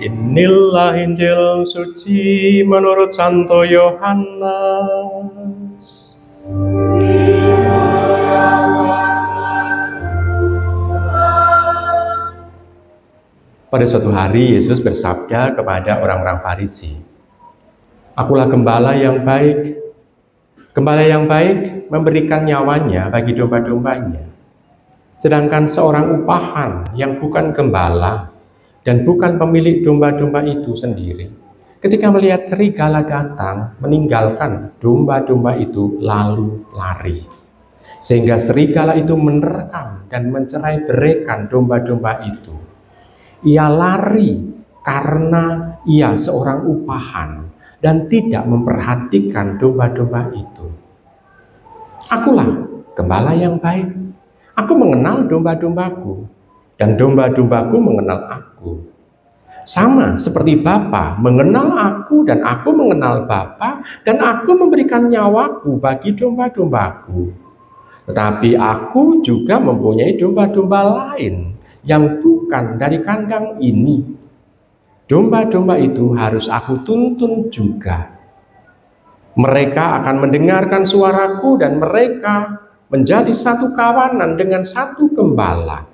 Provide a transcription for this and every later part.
Inilah Injil suci menurut Santo Yohanes. Pada suatu hari Yesus bersabda kepada orang-orang Farisi, "Akulah gembala yang baik. Gembala yang baik memberikan nyawanya bagi domba-dombanya. Sedangkan seorang upahan yang bukan gembala dan bukan pemilik domba-domba itu sendiri, ketika melihat serigala datang, meninggalkan domba-domba itu lalu lari. Sehingga serigala itu menerkam dan mencerai-beraikan domba-domba itu. Ia lari karena ia seorang upahan dan tidak memperhatikan domba-domba itu. Akulah gembala yang baik. Aku mengenal domba-dombaku, dan domba-dombaku mengenal aku. Sama seperti Bapa mengenal aku dan aku mengenal Bapa, dan aku memberikan nyawaku bagi domba-dombaku. Tetapi aku juga mempunyai domba-domba lain yang bukan dari kandang ini. Domba-domba itu harus aku tuntun juga. Mereka akan mendengarkan suaraku dan mereka menjadi satu kawanan dengan satu gembala.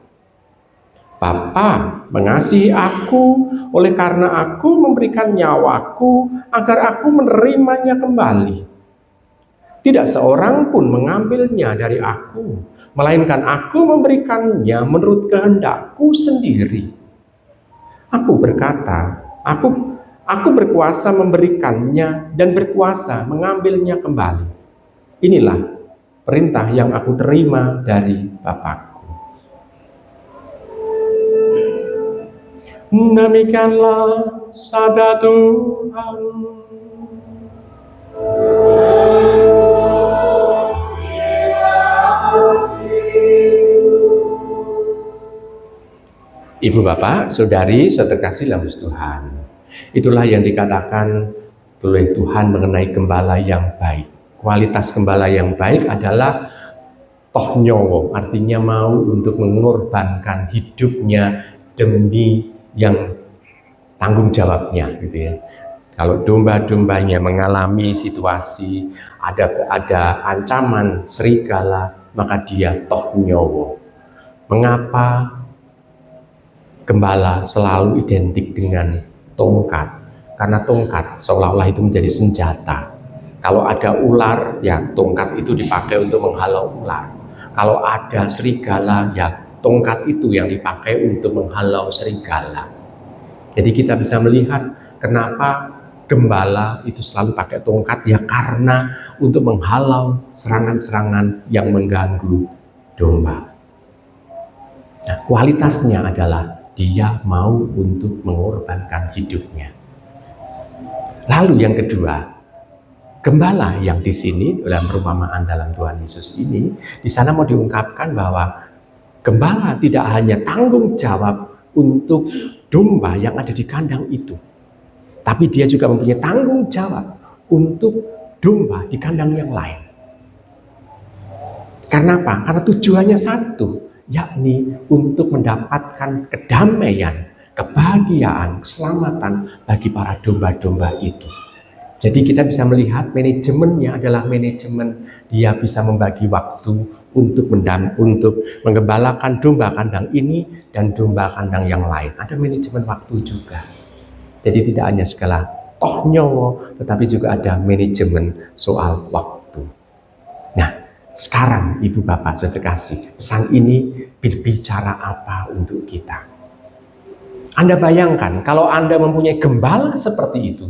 Bapa mengasihi aku oleh karena aku memberikan nyawaku agar aku menerimanya kembali. Tidak seorang pun mengambilnya dari aku, melainkan aku memberikannya menurut kehendakku sendiri. Aku berkata, aku berkuasa memberikannya dan berkuasa mengambilnya kembali. Inilah perintah yang aku terima dari Bapakku." Demikianlah sabda Tuhan. Ibu bapak, saudari, saudara kasih dalam Tuhan. Itulah yang dikatakan oleh Tuhan mengenai gembala yang baik. Kualitas gembala yang baik adalah toh nyowo, artinya mau untuk mengorbankan hidupnya demi yang tanggung jawabnya, gitu ya. Kalau domba-dombanya mengalami situasi ada ancaman serigala, maka dia toh nyowo. Mengapa gembala selalu identik dengan tongkat? Karena tongkat seolah-olah itu menjadi senjata. Kalau ada ular, ya tongkat itu dipakai untuk menghalau ular. Kalau ada serigala, ya tongkat itu yang dipakai untuk menghalau serigala. Jadi kita bisa melihat kenapa gembala itu selalu pakai tongkat, ya karena untuk menghalau serangan-serangan yang mengganggu domba. Nah, kualitasnya adalah dia mau untuk mengorbankan hidupnya. Lalu yang kedua, gembala yang di sini dalam perumpamaan dalam Tuhan Yesus ini, di sana mau diungkapkan bahwa gembala tidak hanya tanggung jawab untuk domba yang ada di kandang itu, tapi dia juga mempunyai tanggung jawab untuk domba di kandang yang lain. Karena apa? Karena tujuannya satu, yakni untuk mendapatkan kedamaian, kebahagiaan, keselamatan bagi para domba-domba itu. Jadi kita bisa melihat manajemennya adalah manajemen dia bisa membagi waktu untuk menggembalakan domba kandang ini dan domba kandang yang lain. Ada manajemen waktu juga. Jadi tidak hanya segala toh nyowo, tetapi juga ada manajemen soal waktu. Nah, sekarang Ibu Bapak saudara kasih, pesan ini berbicara apa untuk kita? Anda bayangkan kalau Anda mempunyai gembala seperti itu,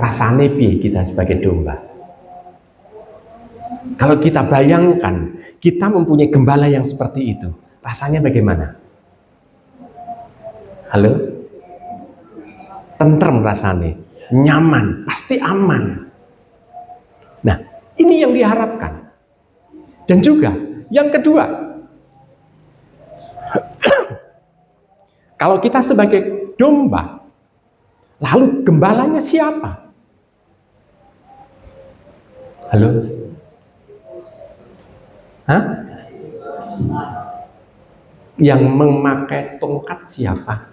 rasanya piye kita sebagai domba? Kalau kita bayangkan kita mempunyai gembala yang seperti itu, rasanya bagaimana? Halo? Tentrem rasanya, nyaman, pasti aman. Nah, ini yang diharapkan. Dan juga yang kedua, kalau kita sebagai domba, lalu gembalanya siapa? Halo? Hah? Yang memakai tongkat siapa?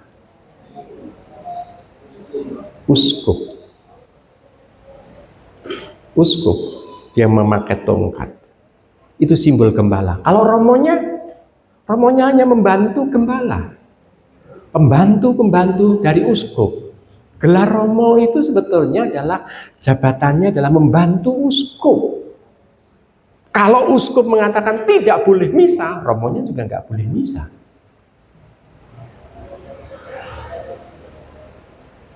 uskup. Uskup yang memakai tongkat. Itu simbol gembala. Kalau romonya hanya membantu gembala. Pembantu-pembantu dari uskup. Gelar romo itu sebetulnya adalah jabatannya adalah membantu uskup. Kalau uskup mengatakan tidak boleh misa, romonya juga nggak boleh misa.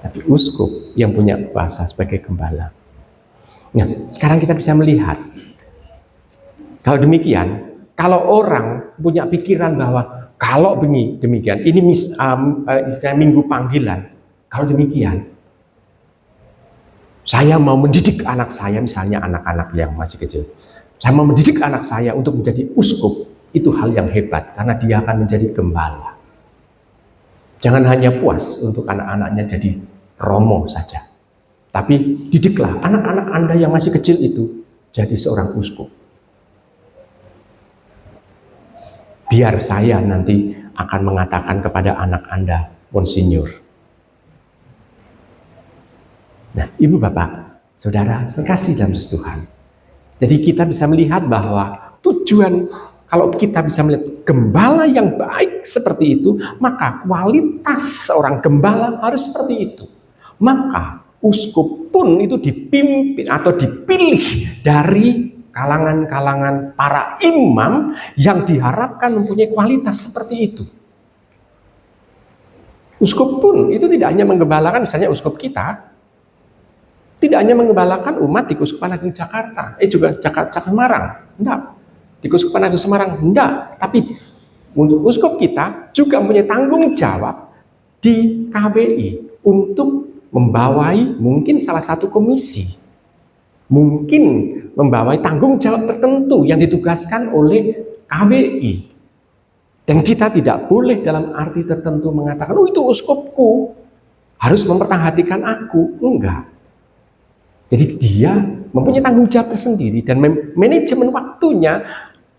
Tapi uskup yang punya kuasa sebagai gembala. Nah, sekarang kita bisa melihat. Kalau demikian, kalau orang punya pikiran bahwa kalau demikian, ini istilah minggu panggilan. Kalau demikian, saya mau mendidik anak saya, misalnya anak-anak yang masih kecil. Saya mau mendidik anak saya untuk menjadi uskup. Itu hal yang hebat, karena dia akan menjadi gembala. Jangan hanya puas untuk anak-anaknya jadi romo saja. Tapi didiklah anak-anak Anda yang masih kecil itu jadi seorang uskup. Biar saya nanti akan mengatakan kepada anak Anda, Monsinyur. Nah, Ibu Bapak, Saudara, terkasih dalam Tuhan. Jadi kita bisa melihat bahwa tujuan, kalau kita bisa melihat gembala yang baik seperti itu, maka kualitas seorang gembala harus seperti itu. Maka uskup pun itu dipimpin atau dipilih dari kalangan-kalangan para imam yang diharapkan mempunyai kualitas seperti itu. Uskup pun itu tidak hanya menggembalakan, misalnya uskup kita, tidak hanya menggembalakan umat di Keuskupan Agung Jakarta, juga Jakarta Semarang, enggak. Di Keuskupan Agung Semarang, enggak. Tapi untuk uskup kita juga mempunyai tanggung jawab di KBI untuk membawai mungkin salah satu komisi, mungkin membawai tanggung jawab tertentu yang ditugaskan oleh KBI. Dan kita tidak boleh dalam arti tertentu mengatakan, oh itu uskupku, harus memperhatikan aku. Enggak. Jadi dia mempunyai tanggung jawab tersendiri dan manajemen waktunya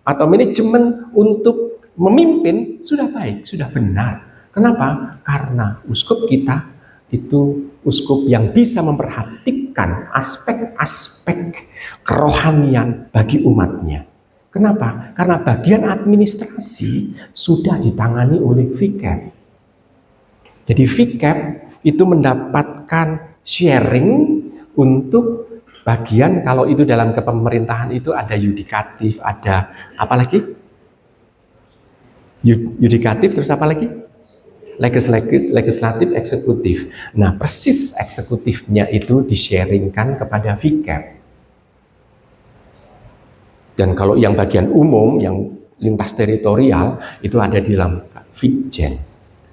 atau manajemen untuk memimpin sudah baik, sudah benar. Kenapa? Karena uskup kita itu uskup yang bisa memperhatikan aspek-aspek kerohanian bagi umatnya. Kenapa? Karena bagian administrasi sudah ditangani oleh VCAP. Jadi VCAP itu mendapatkan sharing untuk bagian, kalau itu dalam kepemerintahan itu ada yudikatif, ada apa lagi? Yudikatif, terus apa lagi? Legislatif, eksekutif. Nah, persis eksekutifnya itu di-sharingkan kepada VCAP. Dan kalau yang bagian umum, yang lintas teritorial, itu ada di dalam Vikjen.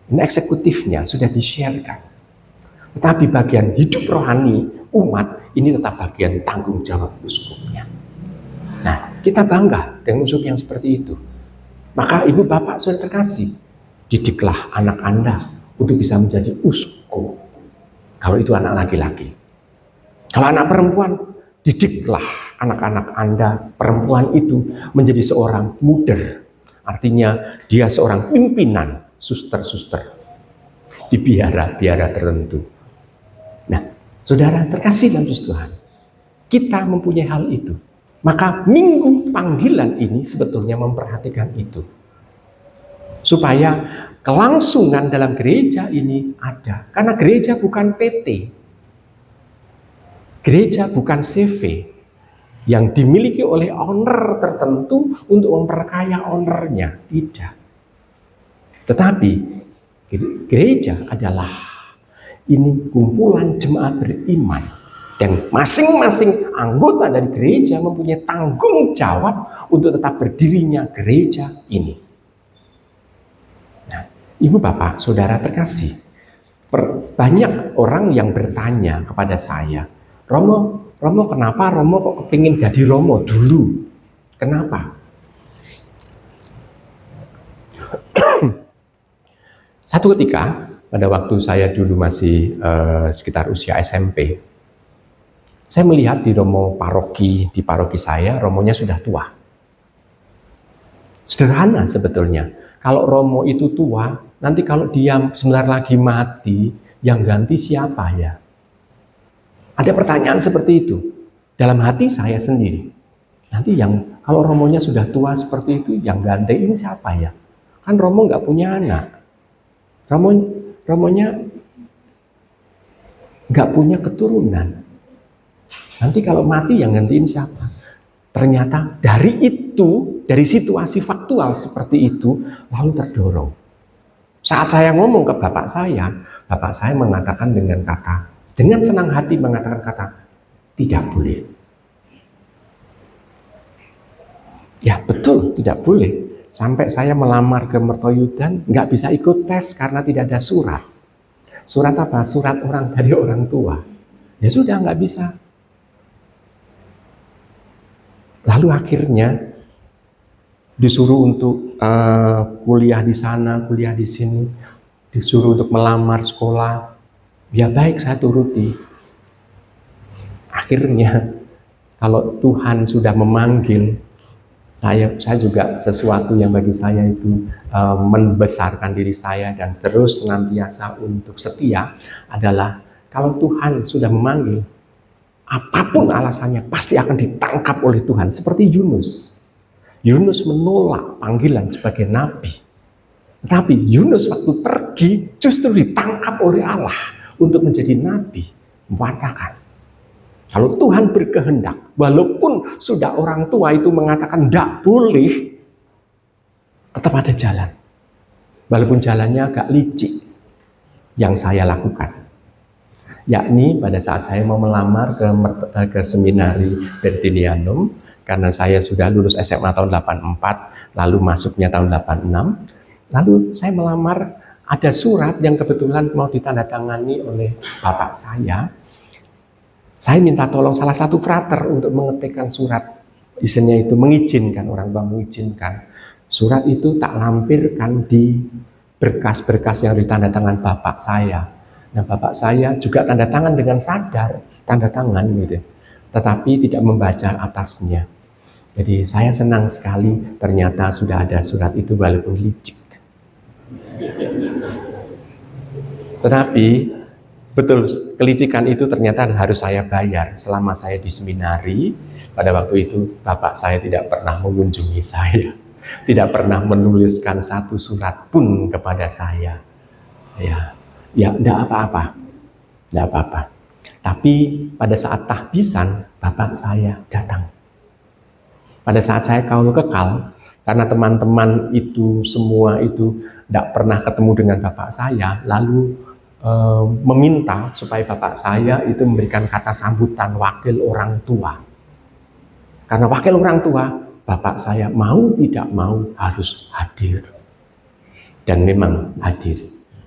Ini eksekutifnya sudah di-sharekan. Tetapi bagian hidup rohani umat, ini tetap bagian tanggung jawab uskupnya. Nah, kita bangga dengan uskup yang seperti itu. Maka Ibu Bapak Saudara terkasih, didiklah anak Anda untuk bisa menjadi uskup. Kalau itu anak laki-laki. Kalau anak perempuan, didiklah anak-anak Anda perempuan itu menjadi seorang muder. Artinya dia seorang pimpinan, suster-suster di biara-biara tertentu. Nah, saudara terkasih dalam Tuhan, kita mempunyai hal itu. Maka minggu panggilan ini sebetulnya memperhatikan itu. Supaya kelangsungan dalam gereja ini ada. Karena gereja bukan PT. Gereja bukan CV yang dimiliki oleh owner tertentu untuk memperkaya ownernya. Tidak. Tetapi gereja adalah ini kumpulan jemaat beriman. Dan masing-masing anggota dari gereja mempunyai tanggung jawab untuk tetap berdirinya gereja ini. Nah, Ibu Bapak, Saudara terkasih, banyak orang yang bertanya kepada saya, Romo kenapa Romo kok kepingin jadi Romo dulu? Kenapa? Satu ketika, pada waktu saya dulu masih sekitar usia SMP, saya melihat di Romo di paroki saya, Romonya sudah tua. Sederhana sebetulnya. Kalau Romo itu tua, nanti kalau dia sebentar lagi mati, yang ganti siapa ya? Ada pertanyaan seperti itu dalam hati saya sendiri. Nanti yang kalau Romonya sudah tua seperti itu, yang gantiin siapa ya? Kan Romo nggak punya anak. Romonya nggak punya keturunan. Nanti kalau mati yang gantiin siapa? Ternyata dari itu, dari situasi faktual seperti itu, lalu terdorong. Saat saya ngomong ke bapak saya mengatakan dengan senang hati mengatakan kata, tidak boleh. Ya betul, tidak boleh. Sampai saya melamar ke Mertoyudan, nggak bisa ikut tes karena tidak ada surat. Surat apa? Surat dari orang tua. Ya sudah, nggak bisa. Lalu akhirnya disuruh untuk kuliah di sana, kuliah di sini, disuruh untuk melamar sekolah. Ya baik, saya turuti. Akhirnya kalau Tuhan sudah memanggil, saya juga sesuatu yang bagi saya itu membesarkan diri saya dan terus senantiasa untuk setia adalah kalau Tuhan sudah memanggil, apapun alasannya pasti akan ditangkap oleh Tuhan. Seperti Yunus. Yunus menolak panggilan sebagai nabi. Tapi Yunus waktu pergi justru ditangkap oleh Allah untuk menjadi nabi. Mengatakan, kalau Tuhan berkehendak, walaupun sudah orang tua itu mengatakan tidak boleh, tetap ada jalan. Walaupun jalannya agak licik yang saya lakukan. Yakni pada saat saya mau melamar ke seminari Bertinianum, karena saya sudah lulus SMA tahun 84, lalu masuknya tahun 86, lalu saya melamar, ada surat yang kebetulan mau ditandatangani oleh bapak saya. Saya minta tolong salah satu frater untuk mengetikkan surat, isinya itu mengizinkan, orang tua mengizinkan. Surat itu tak lampirkan di berkas-berkas yang ditandatangan bapak saya. Nah, bapak saya juga tanda tangan dengan sadar, tanda tangan gitu, tetapi tidak membaca atasnya. Jadi saya senang sekali ternyata sudah ada surat itu walaupun licik. Tetapi betul, kelicikan itu ternyata harus saya bayar. Selama saya di seminari, pada waktu itu bapak saya tidak pernah mengunjungi saya, tidak pernah menuliskan satu surat pun kepada saya. Ya, tidak apa-apa, tidak apa-apa. Tapi pada saat tahbisan, bapak saya datang. Pada saat saya kalau kekal, karena teman-teman itu semua itu tidak pernah ketemu dengan bapak saya, lalu meminta supaya bapak saya itu memberikan kata sambutan wakil orang tua. Karena wakil orang tua, bapak saya mau tidak mau harus hadir. Dan memang hadir.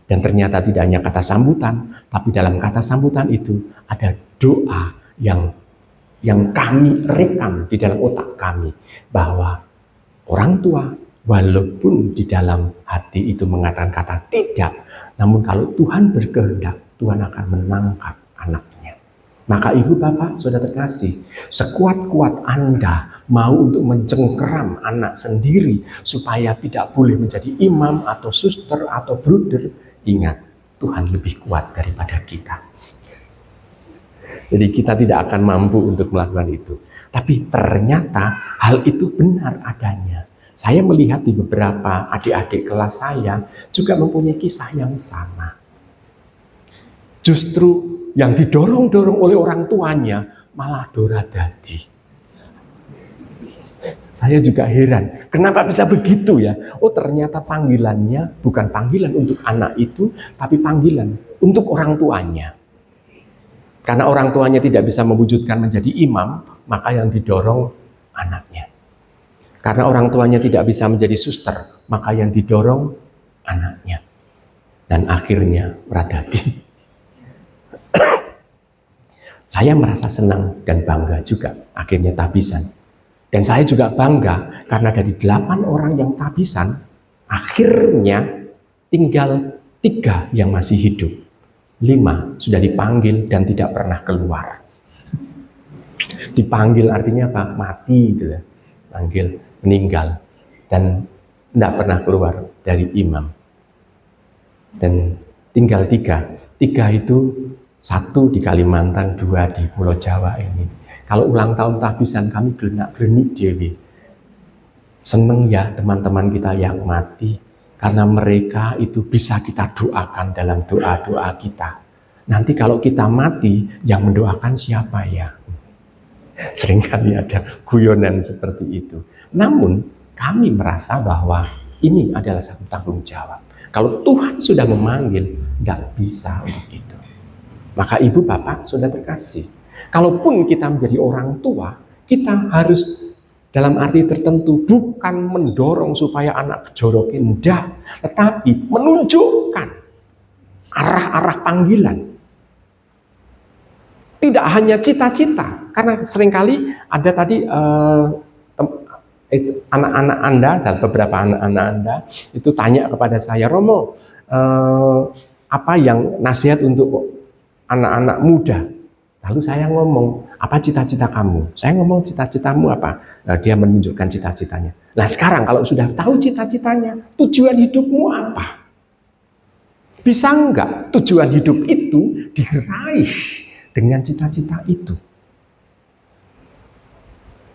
Dan ternyata tidak hanya kata sambutan, tapi dalam kata sambutan itu ada doa yang kami rekam di dalam otak kami, bahwa orang tua walaupun di dalam hati itu mengatakan kata tidak, namun kalau Tuhan berkehendak, Tuhan akan menangkap anaknya. Maka ibu bapak saudara terkasih, sekuat-kuat Anda mau untuk mencengkeram anak sendiri supaya tidak boleh menjadi imam atau suster atau bruder, ingat, Tuhan lebih kuat daripada kita. Jadi kita tidak akan mampu untuk melakukan itu. Tapi ternyata hal itu benar adanya. Saya melihat di beberapa adik-adik kelas saya juga mempunyai kisah yang sama. Justru yang didorong-dorong oleh orang tuanya malah dora dadi. Saya juga heran, kenapa bisa begitu ya? Oh, ternyata panggilannya bukan panggilan untuk anak itu, tapi panggilan untuk orang tuanya. Karena orang tuanya tidak bisa mewujudkan menjadi imam, maka yang didorong anaknya. Karena orang tuanya tidak bisa menjadi suster, maka yang didorong anaknya. Dan akhirnya Pradadi. Saya merasa senang dan bangga juga akhirnya tahbisan. Dan saya juga bangga karena dari 8 orang yang tahbisan, akhirnya tinggal 3 yang masih hidup. 5 sudah dipanggil dan tidak pernah keluar. Dipanggil artinya apa? Mati gitu ya. Panggil, meninggal, dan tidak pernah keluar dari imam. Dan tinggal 3 itu 1 di Kalimantan, 2 di Pulau Jawa ini. Kalau ulang tahun tahbisan kami gelenak-gelenik dewi. Seneng ya teman-teman kita yang mati, karena mereka itu bisa kita doakan dalam doa-doa kita. Nanti kalau kita mati, yang mendoakan siapa ya? Seringkali ada guyonan seperti itu. Namun kami merasa bahwa ini adalah satu tanggung jawab. Kalau Tuhan sudah memanggil, nggak bisa untuk itu. Maka ibu bapak sudah terkasih. Kalaupun kita menjadi orang tua, kita harus dalam arti tertentu bukan mendorong supaya anak kejorokin, enggak, tetapi menunjukkan arah-arah panggilan. Tidak hanya cita-cita, karena seringkali ada tadi anak-anak Anda, beberapa anak-anak Anda itu tanya kepada saya, Romo, apa yang nasihat untuk anak-anak muda? Lalu saya ngomong, apa cita-cita kamu? Saya ngomong, cita-citamu apa? Dia menunjukkan cita-citanya. Nah sekarang kalau sudah tahu cita-citanya, tujuan hidupmu apa? Bisa enggak tujuan hidup itu diraih dengan cita-cita itu?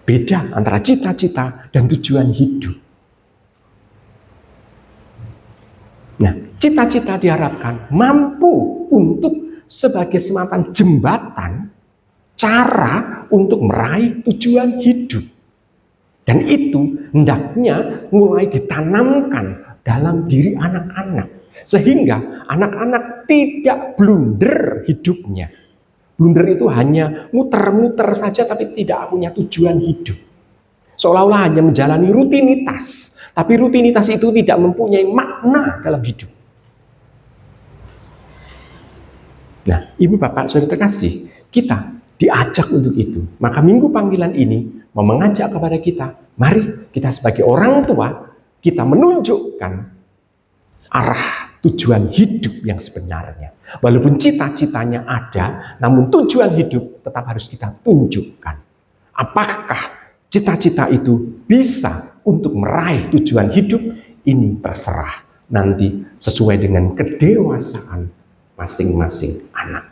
Beda antara cita-cita dan tujuan hidup. Nah, cita-cita diharapkan mampu untuk sebagai semacam jembatan cara untuk meraih tujuan hidup. Dan itu hendaknya mulai ditanamkan dalam diri anak-anak. Sehingga anak-anak tidak blunder hidupnya. Blunder itu hanya muter-muter saja tapi tidak punya tujuan hidup. Seolah-olah hanya menjalani rutinitas. Tapi rutinitas itu tidak mempunyai makna dalam hidup. Nah, ibu bapak saudara terkasih, kita diajak untuk itu. Maka minggu panggilan ini mau mengajak kepada kita, mari kita sebagai orang tua, kita menunjukkan arah tujuan hidup yang sebenarnya. Walaupun cita-citanya ada, namun tujuan hidup tetap harus kita tunjukkan. Apakah cita-cita itu bisa untuk meraih tujuan hidup? Ini terserah nanti sesuai dengan kedewasaan masing-masing anak.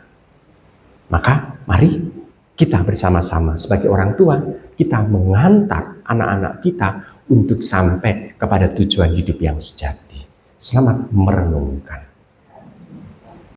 Maka mari kita bersama-sama sebagai orang tua, kita mengantar anak-anak kita untuk sampai kepada tujuan hidup yang sejati. Selamat merenungkan.